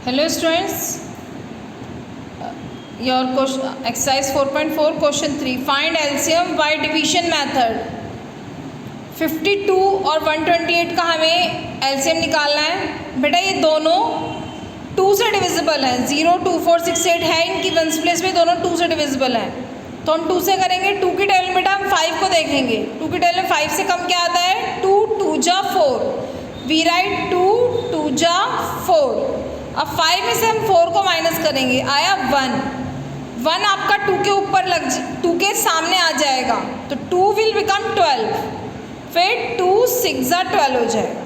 Hello students, your question exercise 4.4 question 3 find LCM by division method। 52 और 128 का हमें LCM निकालना है। बेटा ये दोनों 2 से डिविजिबल हैं, 0, 2, 4, 6, 8 है, इनकी वंस प्लेस में दोनों 2 से डिविजिबल हैं, तो हम 2 से करेंगे। 2 की टेबल में बेटा हम 5 को देखेंगे। 2 की टेबल में 5 से कम क्या आता है? 2, 2 जा 4, वी राइट 2, 2 जा 4। अब 5 में से हम 4 को माइनस करेंगे, आया 1 आपका 2 के ऊपर 2 के सामने आ जाएगा, तो 2 विल बिकम 12, फिर 2 6 जा 12 हो जाएगा।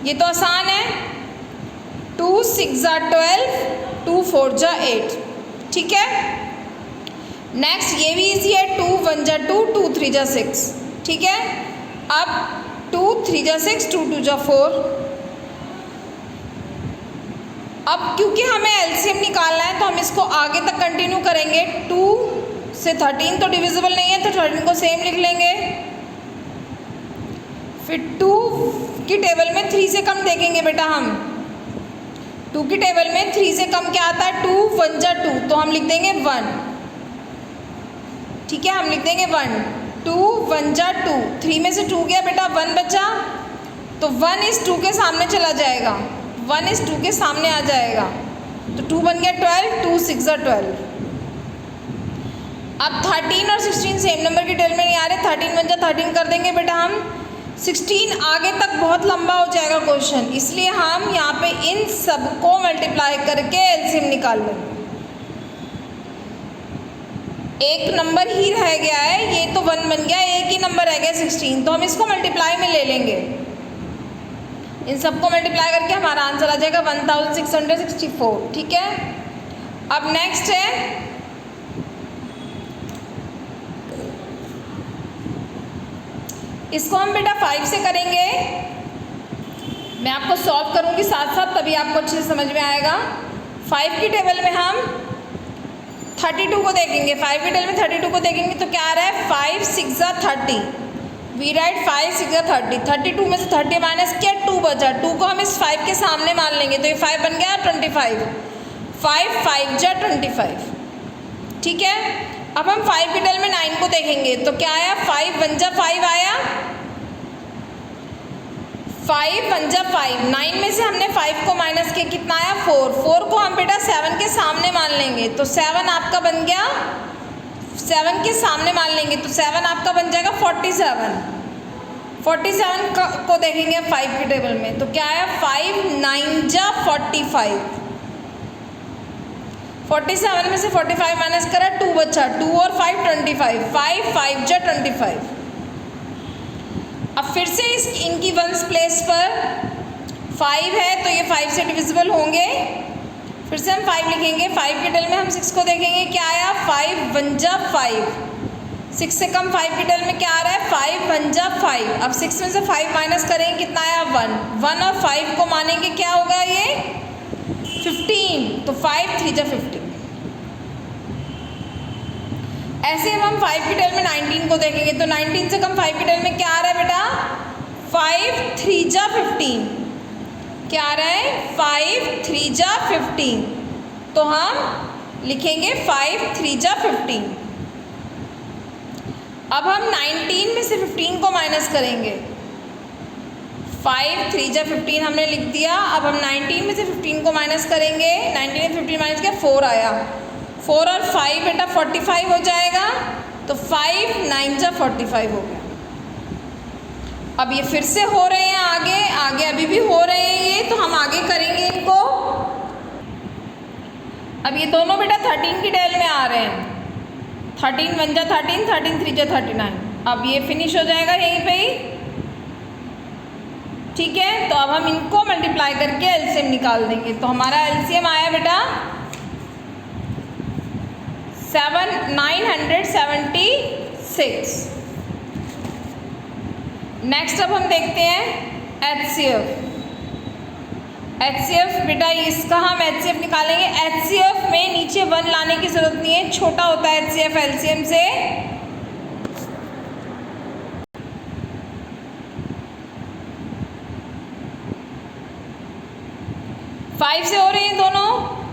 ये तो आसान है, 2 6 जा 12, 2 4 जा 8, ठीक है। नेक्स्ट ये भी इजी है, 2 1 जा 2, 2 3 जा 6, ठीक है। अब 2 3 जा 6, 2 2 जा 4। अब क्योंकि हमें एलसीएम निकालना है तो हम इसको आगे तक कंटिन्यू करेंगे। 2 से 13 तो डिविजिबल नहीं है, तो 13 को सेम लिख लेंगे। फिर 2 की टेबल में 3 से कम देखेंगे बेटा हम। 2 की टेबल में 3 से कम क्या आता है? 2 1 जा 2, तो हम लिख देंगे 1, ठीक है। हम लिख देंगे 1, 2 1 जा 2, 3 में से 2 गया बेटा, 1 बचा, तो 1 इस 2 के सामने चला जाएगा, 1 इस 2 के सामने आ जाएगा, तो 2 बन गया 12, 2 6 जा 12। अब 13 और 16 सेम नंबर की टेबल में नहीं आ रहे, 13 बन जा 13 कर देंगे बेटा हम। 16 आगे तक बहुत लंबा हो जाएगा क्वेश्चन, इसलिए हम यहाँ पे इन सबको मल्टीप्लाई करके एलसीएम निकाल लेंगे। एक नंबर ही रह गया है, ये तो 1 बन गया, एक ही नंबर रह गया 16, तो हम इसको मल्टीप्लाई में ले लेंगे। इन सबको मल्टीप्लाई करके हमारा आंसर आ जाएगा 1664, ठीक है। अब नेक्स्ट है इसको हम बेटा 5 से करेंगे। मैं आपको सॉल्व करूंगी साथ साथ, तभी आपको अच्छे से समझ में आएगा। 5 की टेबल में हम 32 को देखेंगे। 5 की टेबल में 32 को देखेंगे तो क्या आ रहा है? 5 6 जा 30, वी राइट 5 6 जा 30। 32 में से 30 माइनस किया, 2 बचा, 2 को हम इस 5 के सामने मान लेंगे, तो ये 5 बन गया 25, 5 5 जा 25, ठीक है। अब हम 5 की टेबल में 9 को देखेंगे तो क्या आया? 5 1 जा 5 आया, 5 1 जा 5। 9 में से हमने 5 को माइनस किया, कितना आया? 4, 4 को हम बेटा 7 के सामने मान लेंगे, तो 7 आपका बन गया, 7 के सामने मान लेंगे तो 7 आपका बन जाएगा 47। 47 को देखेंगे 5 की टेबल में तो क्या आया? 5 9 जा 45, 47 में से 45 माइनस करा, 2 बचा, 2 और 5 25, 5 5 जा 25। अब फिर से इनकी वंस प्लेस पर 5 है तो ये 5 से डिविजिबल होंगे, फिर से हम 5 लिखेंगे। 5 की टेबल में हम 6 को देखेंगे, क्या आया? 5 1 जा 5, 6 से कम 5 की टेबल में क्या आ रहा है? 5 1 जा 5। अब 6 में से 5 माइनस करेंगे, कितना आया? 1 और 5 को मानेंगे, क्या होगा ये? 15, तो 5 3 जा 15। ऐसे हम 5 की टेबल में 19 को देखेंगे तो 19 से कम 5 की टेबल में क्या आ रहा है बेटा? 5 3 जा 15, क्या आ रहा है? 5 3 जा 15, तो हम लिखेंगे 5 3 जा 15। अब हम 19 में से 15 को माइनस करेंगे, 5 3 जा 15 हमने लिख दिया। अब हम 19 में से 15 को माइनस करेंगे, 19 में 15 माइनस किया, 4 आया, 4 और 5 बेटा 45 हो जाएगा, तो 5 9 जा 45 हो गया। अब ये फिर से हो रहे हैं आगे आगे, अभी भी हो रहे हैं ये, तो हम आगे करेंगे इनको। अब ये दोनों बेटा 13 की टेबल में आ रहे हैं, 13 1 जा 13, 13 3 जा 39। अब ये फिनिश हो जाएगा यहीं पे ही, ठीक है। तो अब हम इनको मल्टीप्लाई करके एलसीएम निकाल देंगे, तो हमारा एलसीएम आया बेटा 976। नेक्स्ट अब हम देखते हैं एचसीएफ बेटा इसका हम एचसीएफ निकालेंगे। एचसीएफ में नीचे 1 लाने की जरूरत नहीं है, छोटा होता है एचसीएफ एलसीएम से। 5 5 से हो रहे हैं दोनों।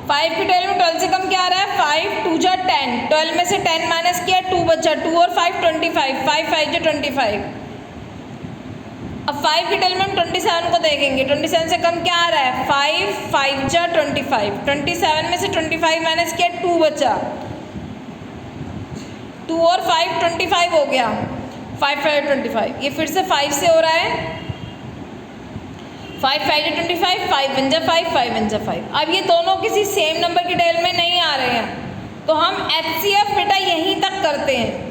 5 की टेल में 12 से कम क्या आ रहा है? 5 2 जा 10, 12 में से 10 माइनस किया 2 बचा, 2 और 5 25, 5 5 जा 25। अब 5 की टेल में हम 27 को देखेंगे, 27 से कम क्या आ रहा है? 5 5 जा 25, 27 में से 25 माइनस किया 2 बचा, 2 और 5 25 हो गया, 5 5 25। ये फिर से 5 से हो रहा है, 5 5 जा 25, 5 1 जा 5, 5 1 जा 5। अब ये दोनों किसी सेम नंबर की टेल में नहीं आ रहे हैं, तो हम HCF बेटा यहीं तक करते हैं।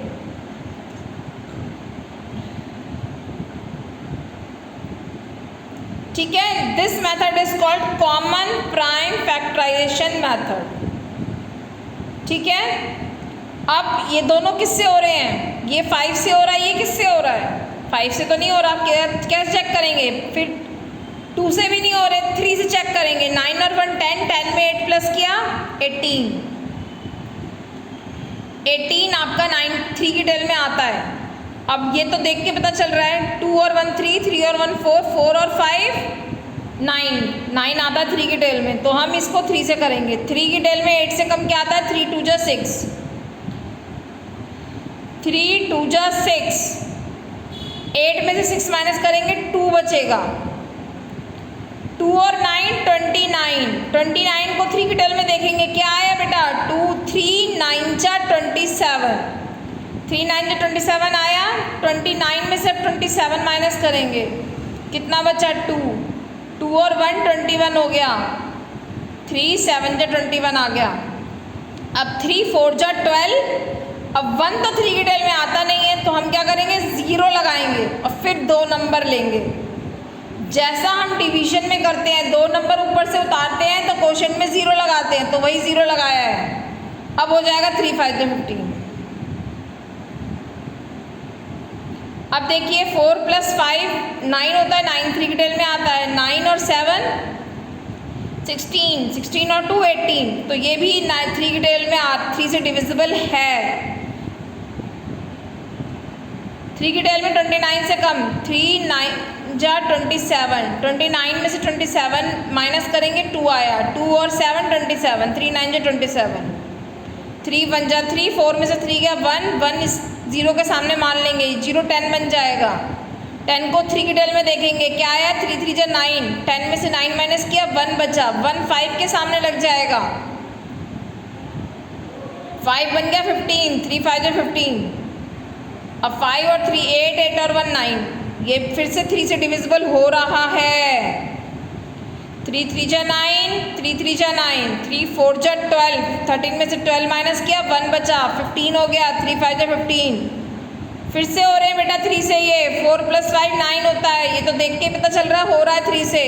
ठीक है, this method is called common prime factorization method. ठीक है, अब ये दोनों किससे हो रहे हैं? ये 5 से हो रहा है, ये किससे हो रहा है? 5 से तो नहीं हो रहा, कैसे चेक करेंगे? फिर 2 से भी नहीं हो रहे, 3 से चेक करेंगे। 9 और 1 10, 10 में 8 प्लस किया 18, 18 आपका 3 की टेल में आता है। अब ये तो देख के पता चल रहा है, 2 और 1 3, 3 और 1 4, 4 और 5 9, 9 आता है 3 की टेल में, तो हम इसको 3 से करेंगे। 3 की टेल में 8 से कम क्या आता है? 3 2 जा 6, 3 2 जा 6, 8 में से 6 माइनस करेंगे 2 बचेगा, 2 और 9 29, 29 को 3 की टेल में देखेंगे क्या आया बेटा? 2 3 9 जा 27, 3 9 जा 27 आया, 29 में से 27 माइनस करेंगे, कितना बचा? 2, 2 और 1 21 हो गया, 3 7 जा 21 आ गया। अब 3 4 जा 12, अब 1 तो 3 की टेल में आता नहीं है, तो हम क्या करेंगे? 0 लगाएंगे और फिर 2 नंबर लेंगे। जैसा हम डिवीजन में करते हैं, 2 नंबर ऊपर से उतारते हैं तो क्वोशिएंट में 0 लगाते हैं, तो वही 0 लगाया है। अब हो जाएगा 3 5 जा 15। अब देखिए 4 + 5 9 होता है, 9 3 की टेल में आता है, 9 और 7 16, 16 और 2 18, तो ये भी 3 की टेल में 3 से डिविजिबल है। 3 की टेल में 29 से कम, 3 9 जा 27, 29 में से 27 माइनस करेंगे 2 आया, 2 और 7 27, 3 9 जा 27, 3 1 जा 3, 4 में से 3 गया 1, 1 इस 0 के सामने मान लेंगे, 0 10 बन जाएगा। 10 को 3 की टेल में देखेंगे क्या आया? 3 3 जा 9, 10 में से 9 माइनस किया 1 बचा, 1 5 के सामने लग जाएगा, 5 बन गया 15, 3 5 जा 15। अब 5 और 3 8, 8 और 1 9, ये फिर से 3 से डिविजिबल हो रहा है। 3 3 जा 9, 3 3 जा 9, 3 4 जा 12, 13 में से 12 माइनस किया 1 बचा, 15 हो गया, 3 5 जा 15। फिर से हो रहे हैं बेटा 3 से, ये 4 + 5 9 होता है, ये तो देख के पता चल रहा है हो रहा है 3 से।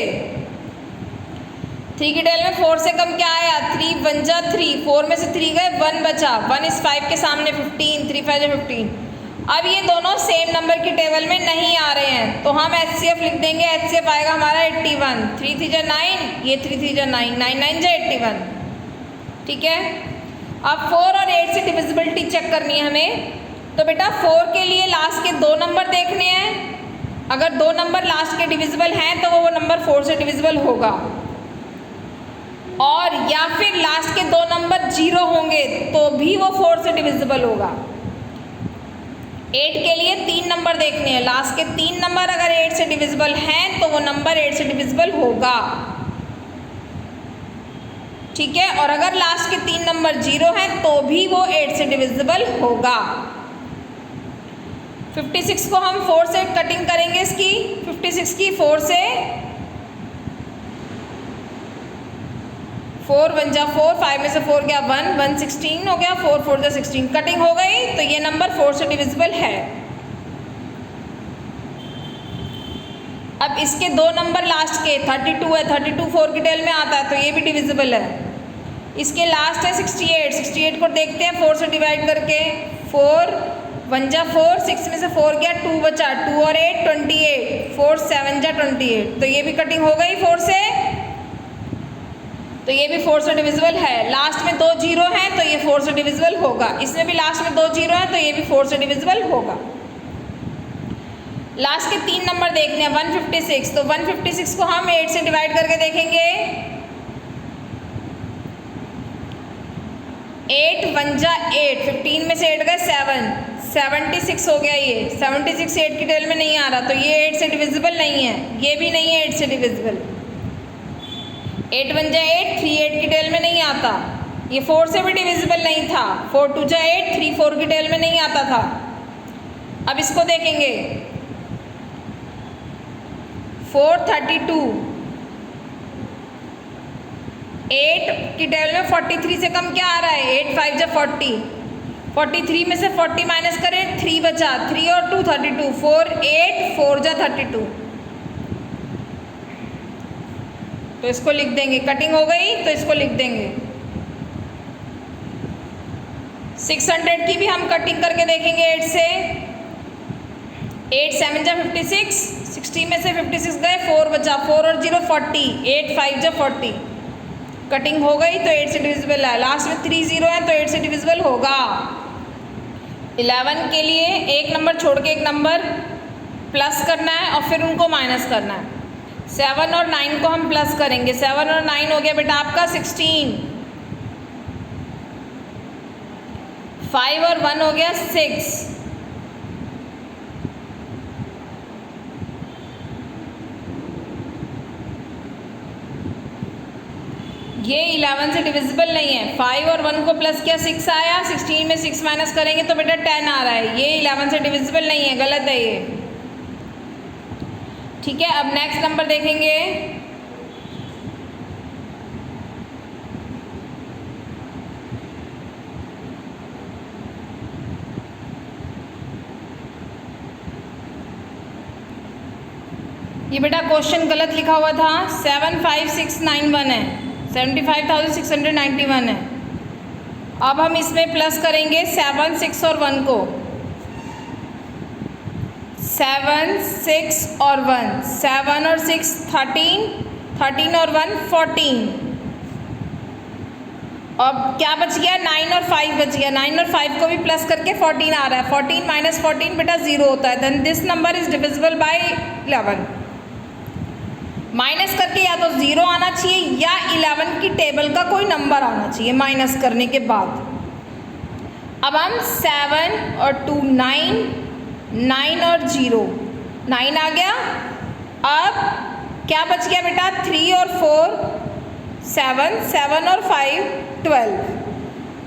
3 की टेल में 4 से कम क्या आया? 3 1 जा 3, 4 में से 3 गए 1 बचा, 1 इस 5 के सामने 15, 3 5 जा 15। अब ये दोनों सेम नंबर की टेबल में नहीं आ रहे हैं, तो हम HCF लिख देंगे। HCF आएगा हमारा 81, 3 3 जा 9, ये 3 3 जा 9, 9 9 जा 81। ठीक है, अब 4 और 8 से डिविजिबिलिटी चेक करनी है हमें, तो बेटा 4 के लिए लास्ट के 2 नंबर देखने हैं। अगर 2 नंबर लास्ट के डिविजिबल हैं तो वो नंबर 4 से डिविजिबल होगा, और या फिर लास्ट के 2 नंबर 0 होंगे तो भी वो 4 से डिविजिबल होगा। 8 के लिए 3 नंबर देखने हैं, लास्ट के 3 नंबर अगर 8 से डिविजिबल हैं तो वो नंबर 8 से डिविजिबल होगा। ठीक है, और अगर लास्ट के 3 नंबर 0 हैं तो भी वो 8 से डिविजिबल होगा। 56 को हम 4 से कटिंग करेंगे, इसकी 56 की 4 से, 4 1 जा 4, 5 में से 4 गया 1, 1 16 हो गया, 4 4 जा 16, कटिंग हो गई, तो ये नंबर 4 से डिविजिबल है। अब इसके 2 नंबर लास्ट के 32 है, 32 4 की टेल में आता है, तो ये भी डिविजिबल है। इसके लास्ट है 68, 68 को देखते हैं 4 से डिवाइड करके, 4 1 जा 4, 6 में से 4 गया 2 बचा, 2 और 8 28, 4 7 जा 28, तो ये भी कटिंग हो गई 4 से, तो ये भी 4 से डिविजिबल है। लास्ट में 2 0 हैं तो ये 4 से डिविजिबल होगा, इसमें भी लास्ट में 2 0 हैं तो ये भी 4 से डिविजिबल होगा। लास्ट के 3 नंबर देखने हैं, 156, तो 156 को हम 8 से डिवाइड करके देखेंगे, 8 1 जा 8, 15 में से 8 गए 7, 76 हो गया। ये 76 8 की टेबल में नहीं आ रहा, तो ये 8 से डिविजिबल नहीं है, ये भी नहीं है 8 से डिविजिबल। 8 1 जा 8, 3 8 की टेबल में नहीं आता। ये 4 से भी डिविजिबल नहीं था, 4 2 जा 8, 3 4 की टेबल में नहीं आता था। अब इसको देखेंगे, 4 32, 8 की टेबल में 43 से कम क्या आ रहा है, 8 5 जा 40, 43 में से 40 माइनस करें, 3 बचा, 3 और 2 32, 4 8, 4 जा 32। तो इसको लिख देंगे, कटिंग हो गई तो इसको लिख देंगे। 600 की भी हम कटिंग करके देखेंगे 8 से। 8 7 जा 56, 60 में से 56 गए, 4 बचा, 4 और 0 40, 8 5 जा 40। कटिंग हो गई तो 8 से डिविजिबल है। लास्ट में 3 0 है तो 8 से डिविजिबल होगा। 11 के लिए एक नंबर छोड़ के एक नंबर प्लस करना है और फिर उनको माइनस करना है। 7 और 9 को हम प्लस करेंगे। 7 और 9 हो गया बेटा आपका 16, 5 और 1 हो गया 6, ये 11 से डिविजिबल नहीं है। 5 और 1 को प्लस किया 6 आया, 16 में 6 माइनस करेंगे तो बेटा 10 आ रहा है। ये 11 से डिविजिबल नहीं है, गलत है ये। ठीक है, अब नेक्स्ट नंबर देखेंगे। ये बेटा क्वेश्चन गलत लिखा हुआ था, 75691 है, 75,691 है। अब हम इसमें प्लस करेंगे 7 6 और 1 को। 7 6 और 1, 7 और 6 13, 13 और 1 14। अब क्या बच गया, 9 और 5 बच गया। 9 और 5 को भी प्लस करके 14 आ रहा है। 14 माइनस 14 बेटा 0 होता है। Then this number is divisible by 11। Minus करके या तो 0 आना चाहिए या 11 की टेबल का कोई नंबर आना चाहिए माइनस करने के बाद। अब हम 7 और 2 9, 9 और 0, 9 आ गया। अब क्या बच गया बेटा, 3 और 4 7, 7 और 5 12,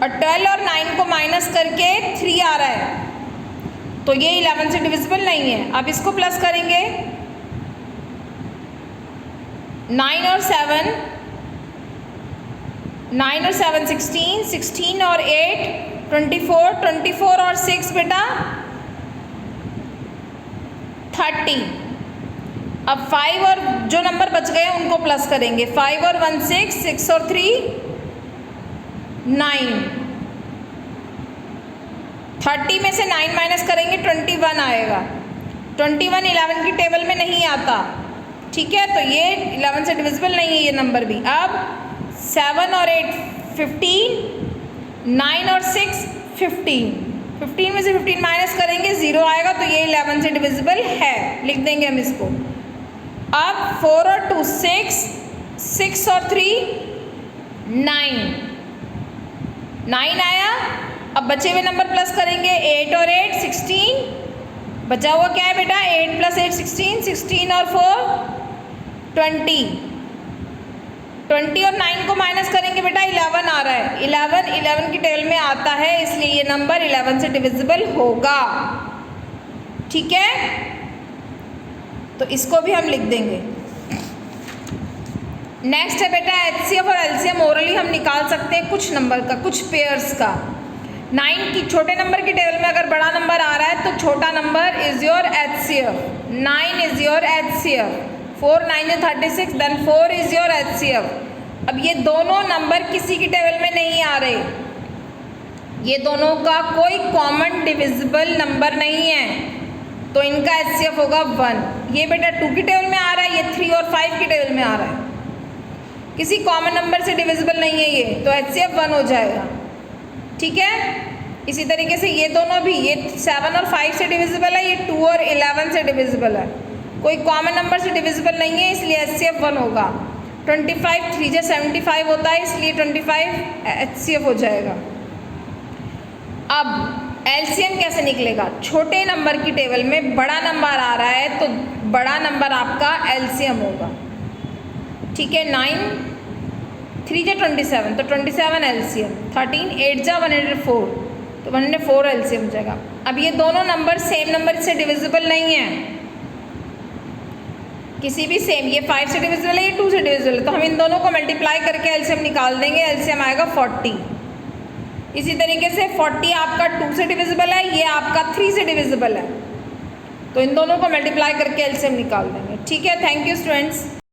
और 12 और 9 को माइनस करके 3 आ रहा है, तो ये 11 से डिविजिबल नहीं है। अब इसको प्लस करेंगे, 9 और 7, 9 और 7 16, 16 और 8 24, 24 और 6 बेटा 30। अब 5 और जो नंबर बच गए उनको प्लस करेंगे। 5 और 1 6, 6 और 3 9, 30 में से 9 माइनस करेंगे 21 आएगा। 21 11 की टेबल में नहीं आता, ठीक है, तो ये 11 से डिविजिबल नहीं है ये नंबर भी। अब 7 और 8 15, 9 और 6 15, 15 में से 15 माइनस करेंगे 0 आएगा, तो ये 11 से डिविजिबल है, लिख देंगे हम इसको। अब 4 और 2 6, 6 और 3 9, 9 आया। अब बचे हुए नंबर प्लस करेंगे, 8 और 8 16, बचा हुआ क्या है बेटा, 8 + 8 16, 16 और 4 20, 20 और 9 को माइनस करेंगे बेटा 11 आ रहा है। 11 की टेबल में आता है, इसलिए ये नंबर 11 से डिविजिबल होगा। ठीक है, तो इसको भी हम लिख देंगे। नेक्स्ट है बेटा एचसीएफ और एलसीएम ओरली हम निकाल सकते हैं कुछ नंबर का, कुछ पेयर्स का। 9 की छोटे नंबर की टेबल में अगर बड़ा नंबर आ रहा है तो छोटा number is your HCF, 9 is your HCF, 4 9 is 36, then 4 is your HCF. अब ये दोनों नंबर किसी की टेबल में नहीं आ रहे, ये दोनों का कोई कॉमन डिविजिबल नंबर नहीं है, तो इनका एचसीएफ होगा 1। ये बेटा 2 की टेबल में आ रहा है, ये 3 और 5 की टेबल में आ रहा है, किसी कॉमन नंबर से डिविजिबल नहीं है ये, तो एचसीएफ 1 हो जाएगा। ठीक है, इसी तरीके से ये दोनों भी, ये 7 और 5 से डिविजिबल है, ये 2 और 11 से डिविजिबल है, कोई कॉमन नंबर से डिविजिबल नहीं है, इसलिए एचसीएफ 1 होगा। 25 3 × 75 होता है, इसलिए 25 एचसीएफ हो जाएगा। अब एलसीएम कैसे निकलेगा? छोटे नंबर की टेबल में बड़ा नंबर आ रहा है तो बड़ा नंबर आपका एलसीएम होगा, ठीक है। 9 3 जा 27 तो 27 एलसीएम, 13 8 जा 104 तो 104 एलसीएम हो जाएगा। अब ये दोनों नंबर सेम नंबर से डिविजिबल नहीं है, किसी भी सेम, ये 5 से डिविजिबल है, ये 2 से डिविजिबल है, तो हम इन दोनों को मल्टीप्लाई करके एलसीएम निकाल देंगे, एलसीएम आएगा 40। इसी तरीके से 40 आपका 2 से डिविजिबल है, ये आपका 3 से डिविजिबल है, तो इन दोनों को मल्टीप्लाई करके एलसीएम निकाल देंगे, ठीक है। Thank you students.